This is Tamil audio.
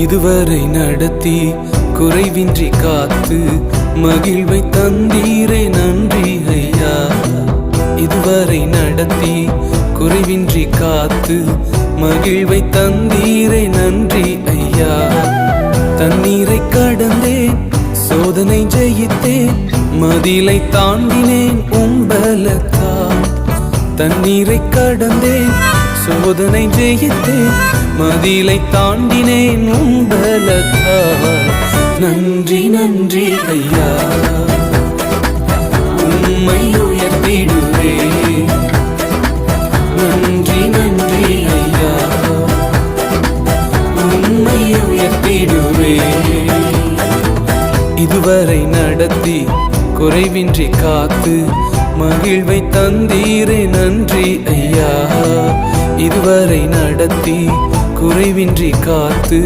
இதுவரை நடத்தி குறைவின்றி காத்து மகிழ்வை தந்தீரே நன்றி ஐயா. இதுவரை நடத்தி குறைவின்றி காத்து மகிழ்வை தந்தீரே நன்றி ஐயா. தண்ணீரை கடந்தேன், சோதனை ஜெயித்தேன், மதிலை தாண்டினேன் உம்பலத்தால். தண்ணீரை கடந்தேன், சோதனை ஜெயித்தேன், மதிலை தாண்டினேன் உம்பலத்தால். நன்றி நன்றி ஐயா, உம்மை உயர்த்திடுவேன். நன்றி நன்றி ஐயா, உம்மை உயர்த்திடுவேன். இதுவரை நடத்தி குறைவின்றி காத்து மகிழ்வை தந்தீரே நன்றி ஐயா. இதுவரை நடத்தி குறைவின்றி காத்து